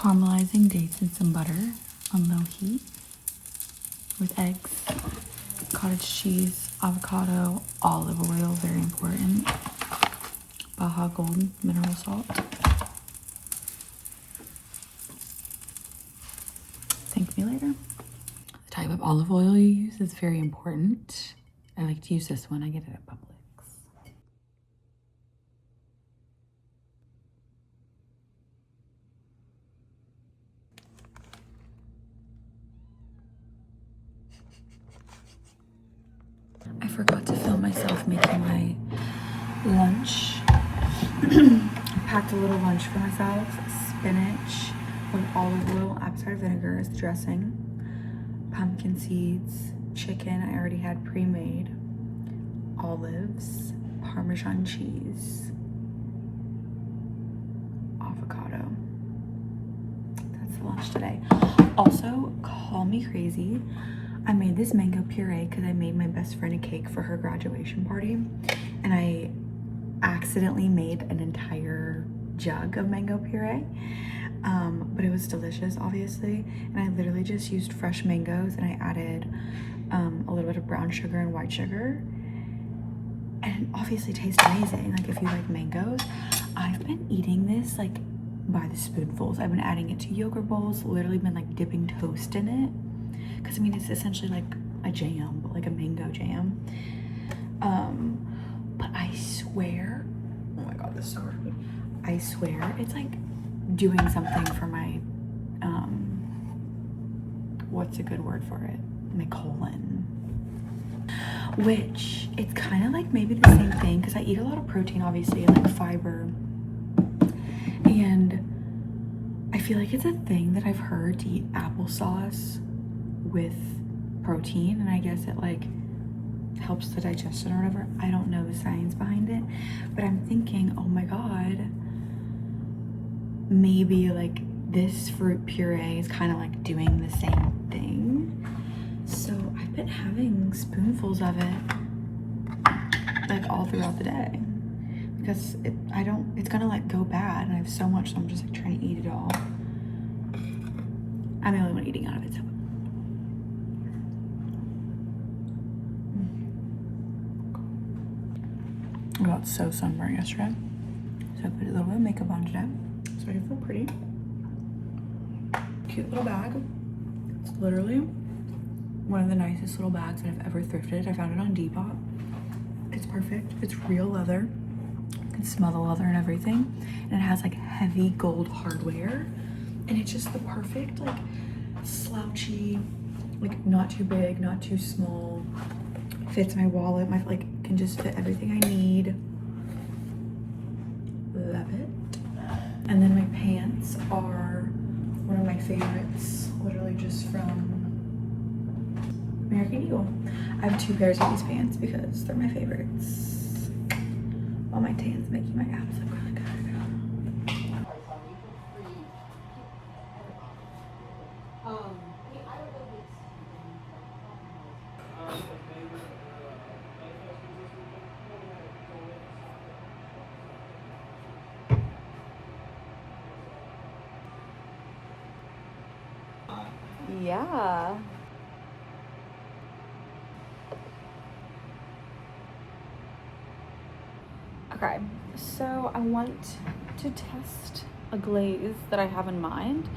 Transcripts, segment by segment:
caramelizing dates in some butter on low heat with eggs, cottage cheese, avocado, olive oil, very important, Baja Gold mineral salt. Thank me later. The type of olive oil you use is very important. I like to use this one. I get it at Publix. I forgot to film myself making my lunch. Packed a little lunch for myself. Spinach with olive oil, apple cider vinegar as the dressing. Pumpkin seeds, chicken I already had pre-made. Olives, Parmesan cheese, avocado. That's the lunch today. Also, call me crazy, I made this mango puree because I made my best friend a cake for her graduation party, and I accidentally made an entire jug of mango puree, but it was delicious, obviously, and I literally just used fresh mangoes, and I added a little bit of brown sugar and white sugar, and it obviously tastes amazing. Like, if you like mangoes, I've been eating this like by the spoonfuls. I've been adding it to yogurt bowls, literally been like dipping toast in it, because I mean, it's essentially like a jam, but like a mango jam. But I swear, oh my god, this is so hard. I swear it's like doing something for my what's a good word for it, my colon, which it's kind of like maybe the same thing, because I eat a lot of protein, obviously, and like fiber, and I feel like it's a thing that I've heard to eat applesauce with protein, and I guess it like helps the digestion or whatever. I don't know the science behind it, but I'm thinking, oh my god, maybe like this fruit puree is kind of like doing the same thing. So I've been having spoonfuls of it like all throughout the day, because it's gonna like go bad, and I have so much, so I'm just like trying to eat it all. I'm the only one eating out of it, so I got so sunburned yesterday, so I put a little bit of makeup on today so I can feel pretty. Cute little bag. It's literally one of the nicest little bags that I've ever thrifted. I found it on Depop. It's perfect. It's real leather. You can smell the leather and everything, and it has like heavy gold hardware, and it's just the perfect like slouchy, like not too big, not too small. Fits my wallet. My like can just fit everything I need. Love it. And then my pants are one of my favorites, literally just from American Eagle. I have 2 pairs of these pants because they're my favorites. While my tan's making my abs look really good. Yeah. Okay, so I want to test a glaze that I have in mind.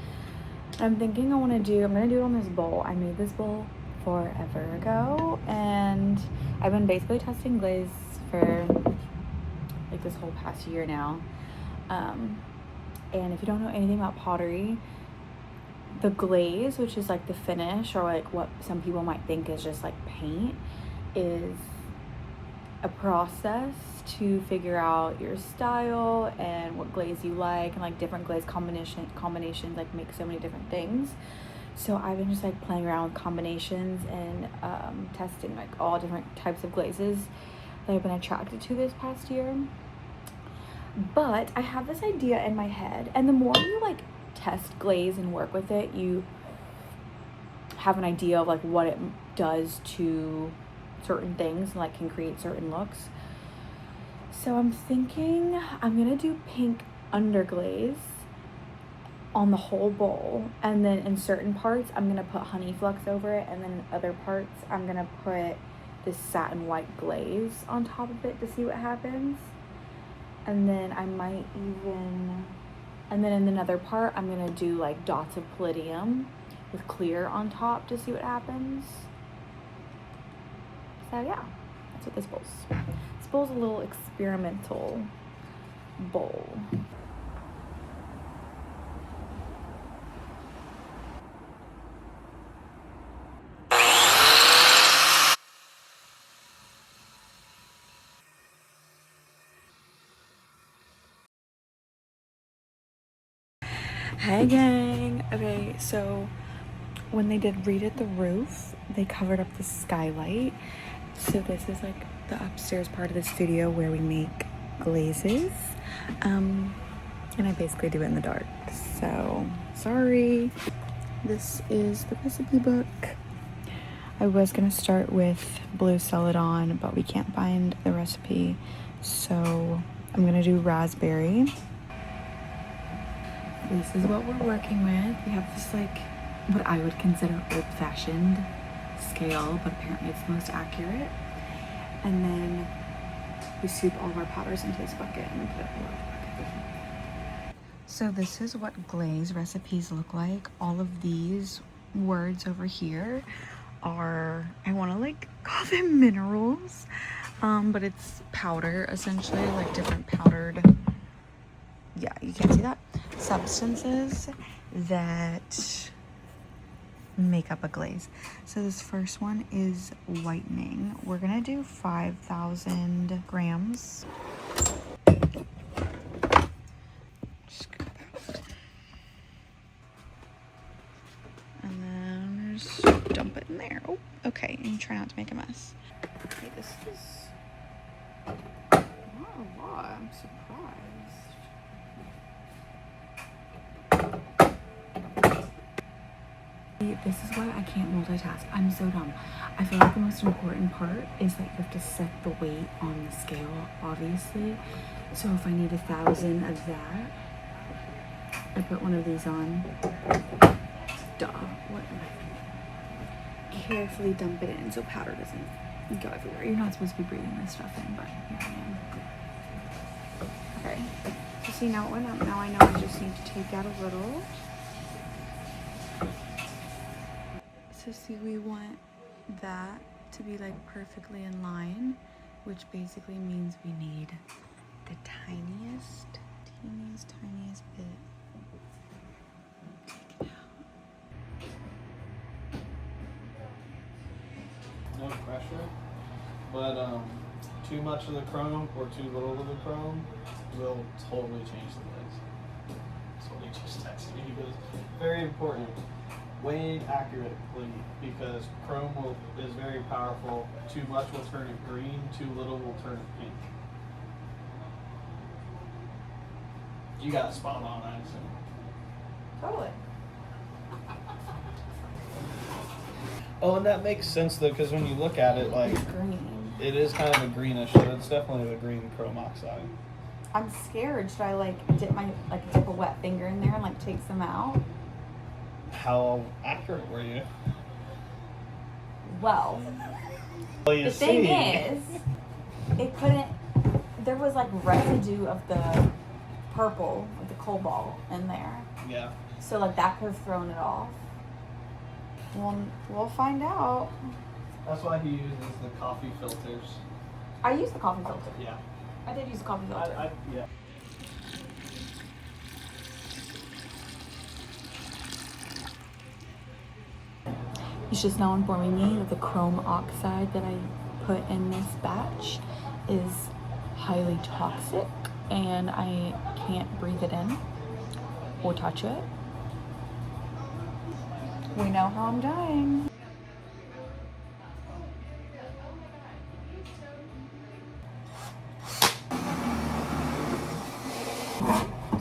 I'm thinking I'm gonna do it on this bowl. I made this bowl forever ago, and I've been basically testing glaze for like this whole past year now. And if you don't know anything about pottery, the glaze, which is like the finish, or like what some people might think is just like paint, is a process to figure out your style and what glaze you like, and like different glaze combinations like make so many different things. So I've been just like playing around with combinations and testing like all different types of glazes that I've been attracted to this past year. But I have this idea in my head, and the more you like test glaze and work with it, you have an idea of like what it does to certain things and like can create certain looks. So I'm thinking I'm gonna do pink underglaze on the whole bowl, and then in certain parts I'm gonna put honey flux over it, and then in other parts I'm gonna put this satin white glaze on top of it to see what happens. And then I might even, and then in another part I'm gonna do like dots of palladium with clear on top to see what happens. So yeah, that's what this bowl's. This bowl's a little experimental bowl. Hey gang! Okay, so when they did redid the roof, they covered up the skylight. So this is like the upstairs part of the studio where we make glazes. And I basically do it in the dark. So sorry. This is the recipe book. I was gonna start with blue celadon, but we can't find the recipe. So I'm gonna do raspberry. This is what we're working with. We have this like what I would consider old-fashioned scale, but apparently it's the most accurate. And then we scoop all of our powders into this bucket and put it in the bucket. So this is what glaze recipes look like. All of these words over here are, I want to like call them minerals, but it's powder essentially, like different powdered, yeah, you can't see that, substances that make up a glaze. So this first one is whitening. We're gonna do 5,000 grams. And then just dump it in there. Oh, okay, and try not to make a mess. Okay, this is not a lot. I'm surprised. This is why I can't multitask. I'm so dumb. I feel like the most important part is that you have to set the weight on the scale, obviously. So if I need 1,000 of that, I put one of these on. Duh. What am I? Carefully dump it in so powder doesn't go everywhere. You're not supposed to be breathing this stuff in, but here I am. Okay. So see, now it went up. Now I know I just need to take out a little. So see, we want that to be like perfectly in line, which basically means we need the tiniest bit. No pressure, but too much of the chrome or too little of the chrome will totally change the glaze. That's what he just texted me. He goes, very important. Weighed accurately, because chrome is very powerful. Too much will turn it green, too little will turn it pink. You got it spot on, I assume. Totally. Oh, and that makes sense though, because when you look at it, like, It's green. it is kind of a greenish, so it's definitely the green chrome oxide. I'm scared. Should I like dip a wet finger in there and like take some out? How accurate were you? Well, Well, the thing is, it couldn't. There was like residue of the purple, like the cobalt, in there. Yeah. So like that could have thrown it off. We'll find out. That's why he uses the coffee filters. I used the coffee filter. Yeah. I did use the coffee filter. Yeah. It's just now informing me that the chrome oxide that I put in this batch is highly toxic and I can't breathe it in or touch it. We know how I'm dying.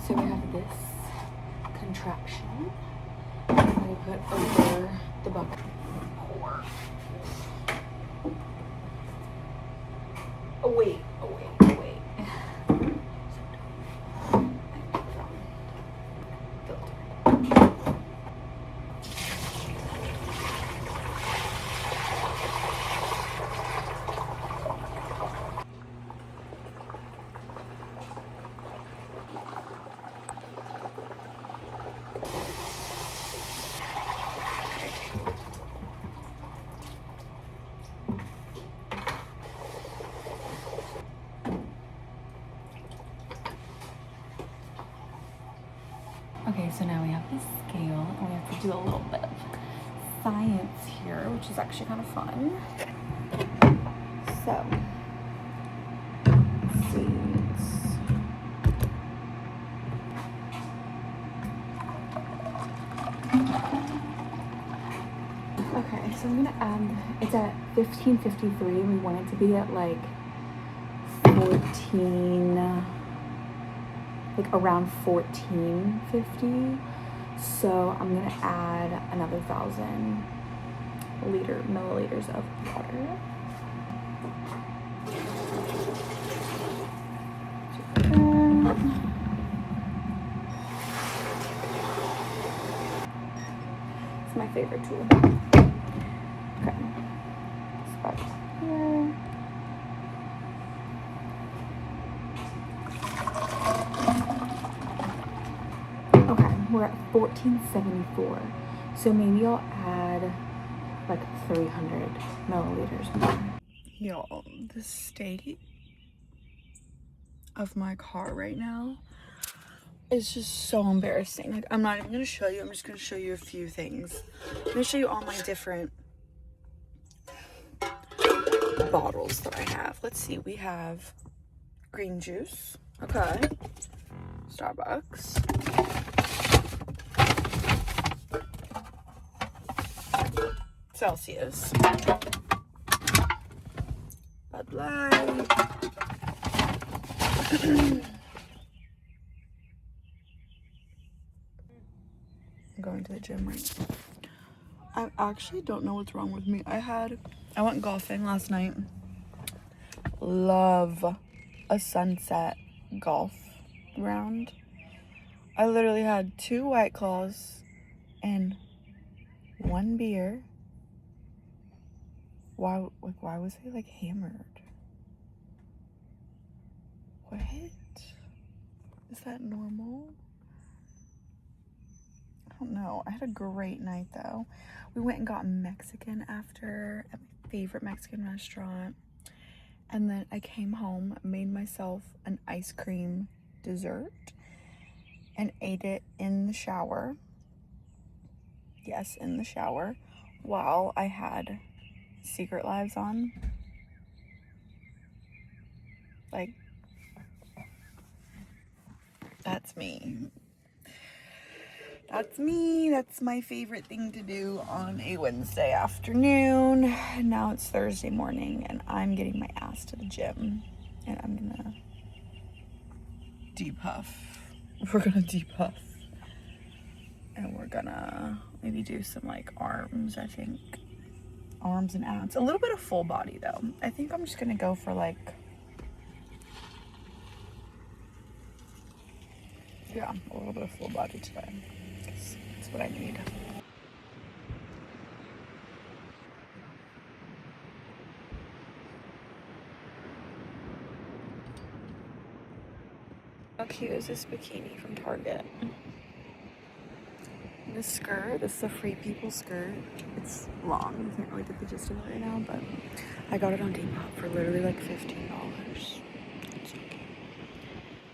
So we have this contraption that I put over the bucket. Oh wait. Filter. Okay, so now we have the scale, and we have to do a little bit of science here, which is actually kind of fun. So, let's see. Okay, so I'm gonna add, it's at 1553, and we want it to be at like 14, like around 1450. So I'm gonna add another 1,000 milliliters of water. It's my favorite tool. Okay, spot here. Okay, we're at 1474. So maybe I'll add like 300 milliliters more. Y'all, the state of my car right now is just so embarrassing. Like, I'm not even gonna show you, I'm just gonna show you a few things. I'm gonna show you all my different bottles that I have. Let's see, we have green juice. Okay. Starbucks. Celsius. Bud Light. I'm going to the gym right now. I actually don't know what's wrong with me. I went golfing last night. Love a sunset golf round. I literally had 2 White Claws and 1 beer. Why was I like hammered? What? Is that normal? I don't know. I had a great night though. We went and got Mexican after at my favorite Mexican restaurant. And then I came home, made myself an ice cream dessert, and ate it in the shower. Yes, in the shower, while I had Secret Lives on. Like, that's me. That's me. That's my favorite thing to do on a Wednesday afternoon. Now it's Thursday morning, and I'm getting my ass to the gym, and I'm gonna depuff. We're gonna depuff. And we're gonna maybe do some like arms, I think. Arms and abs. A little bit of full body though. I think I'm just gonna go for like, yeah, a little bit of full body today. That's what I need. How cute is this bikini from Target? This skirt, this is a Free People skirt. It's long, you can't really get the gist of it right now, but I got it on Depop for literally like $15. It's so cute.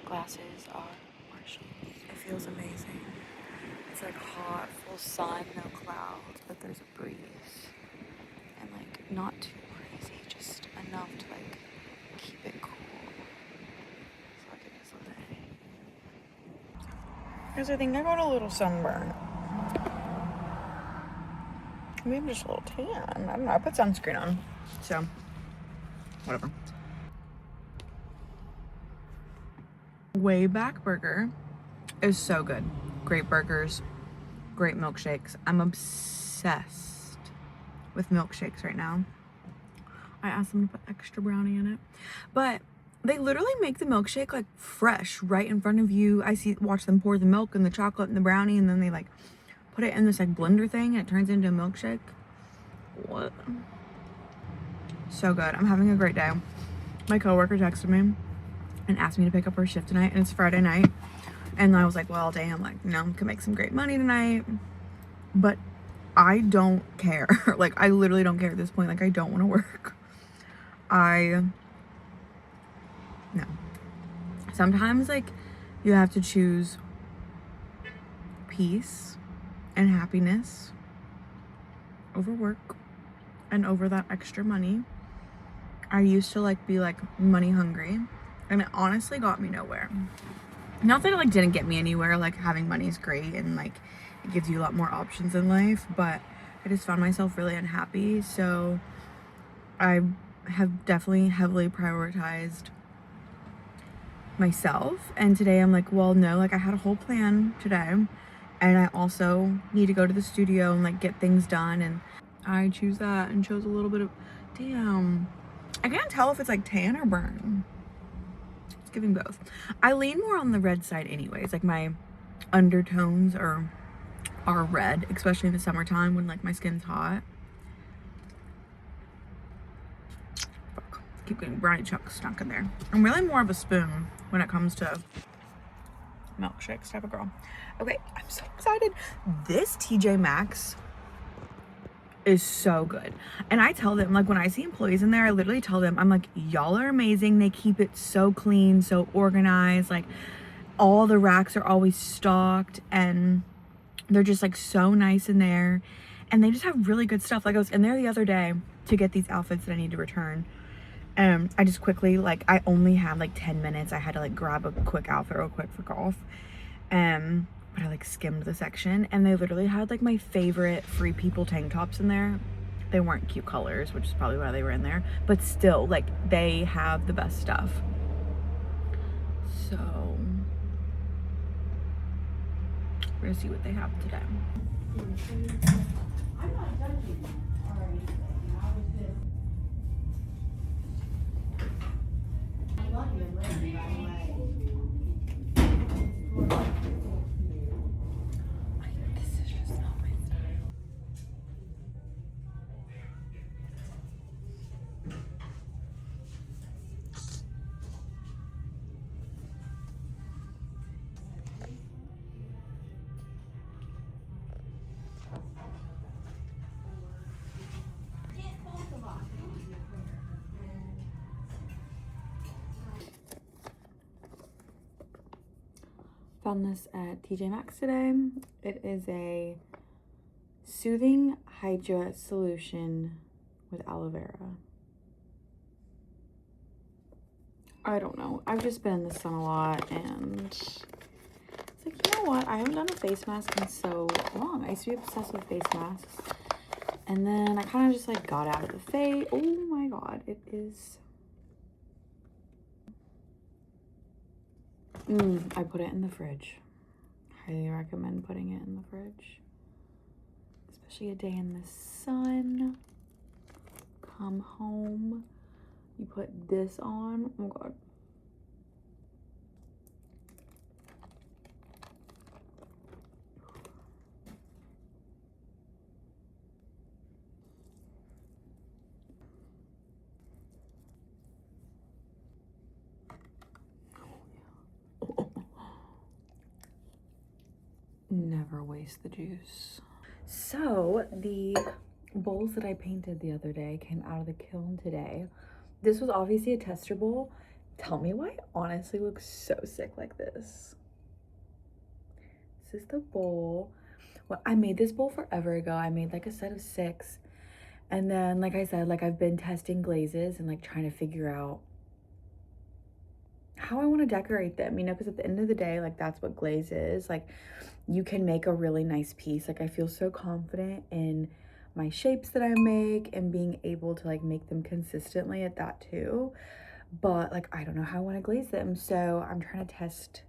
Glasses are Marshalls. It feels amazing. It's like hot, full sun, no clouds, but there's a breeze. And like not too crazy, just enough to like keep it cool. So like it is today. Because I think I got a little sunburn. Maybe just a little tan. I don't know. I put sunscreen on. So, whatever. Way Back Burger is so good. Great burgers, great milkshakes. I'm obsessed with milkshakes right now. I asked them to put extra brownie in it. But they literally make the milkshake like fresh right in front of you. Watch them pour the milk and the chocolate and the brownie, and then they like put it in this like blender thing and it turns into a milkshake. What? So good. I'm having a great day. My coworker texted me and asked me to pick up her shift tonight, and it's Friday night. And I was like, well, damn, like, you know, can make some great money tonight. But I don't care. Like, I literally don't care at this point. Like, I don't want to work. No. Sometimes, like, you have to choose peace and happiness over work and over that extra money. I used to like be like money hungry, and it honestly got me nowhere. Not that it like didn't get me anywhere, like having money is great and like it gives you a lot more options in life, but I just found myself really unhappy. So I have definitely heavily prioritized myself, and today I'm like, well, no, like I had a whole plan today, and I also need to go to the studio and like get things done, and I choose that and chose a little bit of, damn, I can't tell if it's like tan or burn. It's giving both. I lean more on the red side anyways, like my undertones are red, especially in the summertime when like my skin's hot. Fuck. Keep getting brownie chunks stuck in there. I'm really more of a spoon when it comes to milkshakes type of girl. Okay, I'm so excited. This TJ Maxx is so good. And I tell them, like when I see employees in there, I literally tell them, I'm like, y'all are amazing. They keep it so clean, so organized. Like all the racks are always stocked and they're just like so nice in there. And they just have really good stuff. Like I was in there the other day to get these outfits that I need to return. I just quickly, like I only had like 10 minutes. I had to like grab a quick outfit real quick for golf. But I like skimmed the section and they literally had like my favorite Free People tank tops in there. They weren't cute colors, which is probably why they were in there, but still like they have the best stuff. So we're gonna see what they have today. I'm not judging or anything. I was just I love your ring, by the way. This is just not my style. Found this at TJ Maxx today. It is a soothing hydra solution with aloe vera. I don't know. I've just been in the sun a lot and it's like, you know what? I haven't done a face mask in so long. I used to be obsessed with face masks. And then I kind of just like got out of the face. Oh my God, it is. I put it in the fridge. Highly recommend putting it in the fridge. Especially a day in the sun. Come home. You put this on. Oh God. Never waste the juice. So the bowls that I painted the other day came out of the kiln today. This was obviously a tester bowl. Tell me why it honestly looks so sick like this. This is the bowl. Well, I made this bowl forever ago. I made like a set of 6. And then, like I said, like I've been testing glazes and like trying to figure out how I want to decorate them, you know, because at the end of the day, like that's what glaze is. Like you can make a really nice piece. Like I feel so confident in my shapes that I make and being able to like make them consistently at that too. But like I don't know how I want to glaze them, so I'm trying to test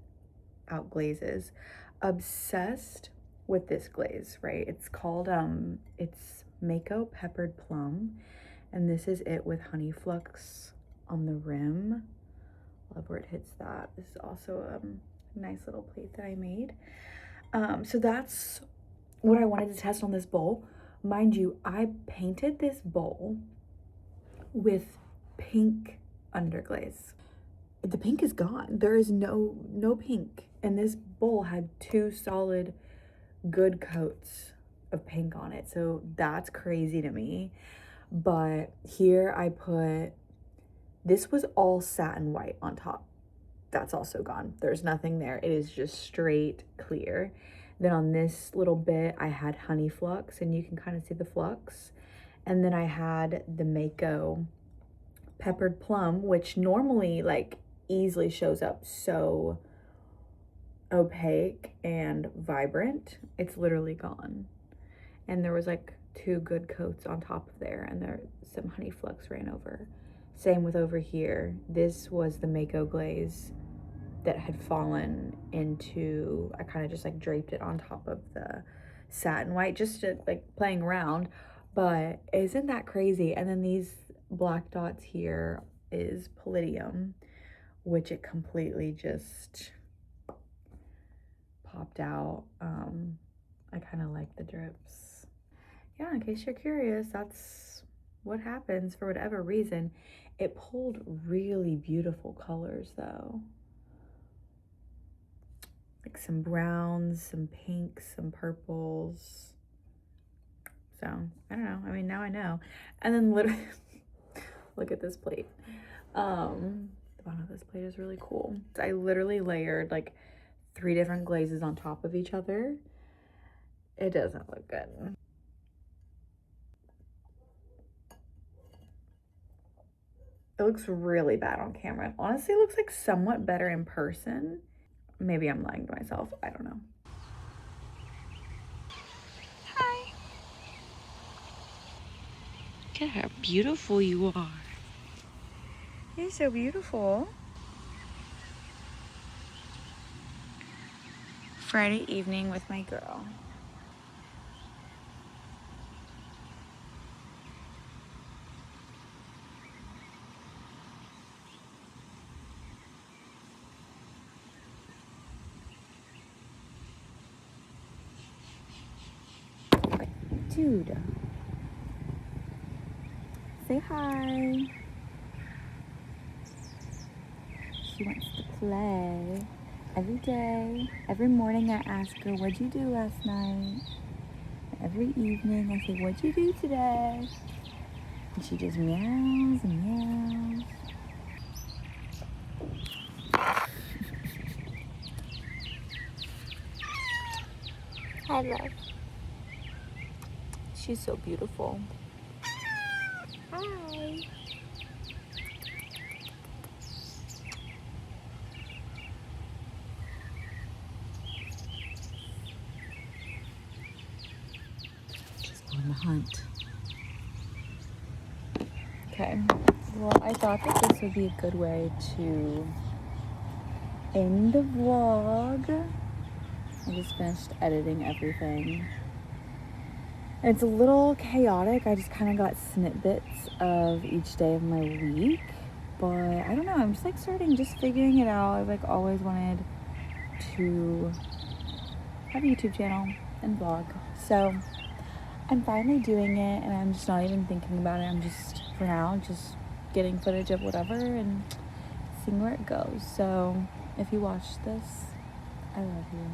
out glazes. Obsessed with this glaze, right? It's called it's Mako Peppered Plum, and this is it with honey flux on the rim. Love where it hits that. This is also a nice little plate that I made. So that's what I wanted to test on this bowl. Mind you, I painted this bowl with pink underglaze. The pink is gone. There is no pink. And this bowl had 2 solid good coats of pink on it. So that's crazy to me. But here I put, this was all satin white on top. That's also gone. There's nothing there. It is just straight clear. Then on this little bit, I had honey flux, and you can kind of see the flux. And then I had the Mako peppered plum, which normally like easily shows up so opaque and vibrant. It's literally gone. And there was like 2 good coats on top of there, and there some honey flux ran over. Same with over here. This was the Mako glaze that had fallen into, I kind of just like draped it on top of the satin white, just to, like, playing around. But isn't that crazy? And then these black dots here is palladium, which it completely just popped out. I kind of like the drips. Yeah, in case you're curious, that's what happens for whatever reason. It pulled really beautiful colors though. Like some browns, some pinks, some purples. So, I don't know. I mean, now I know. And then literally, look at this plate. The bottom of this plate is really cool. I literally layered like 3 different glazes on top of each other. It doesn't look good. It looks really bad on camera. Honestly, it looks like somewhat better in person. Maybe I'm lying to myself. I don't know. Hi. Look at how beautiful you are. You're so beautiful. Friday evening with my girl. Dude. Say hi. She wants to play every day. Every morning I ask her, what'd you do last night? Every evening I say, what'd you do today? And she just meows and meows. Hi, love. She's so beautiful. Hi. She's on the hunt. Okay. Well, I thought that this would be a good way to end the vlog. I just finished editing everything. It's a little chaotic. I just kind of got snippets of each day of my week. But I don't know. I'm just like just figuring it out. I've like always wanted to have a YouTube channel and vlog. So I'm finally doing it, and I'm just not even thinking about it. I'm just, for now, just getting footage of whatever and seeing where it goes. So if you watch this, I love you.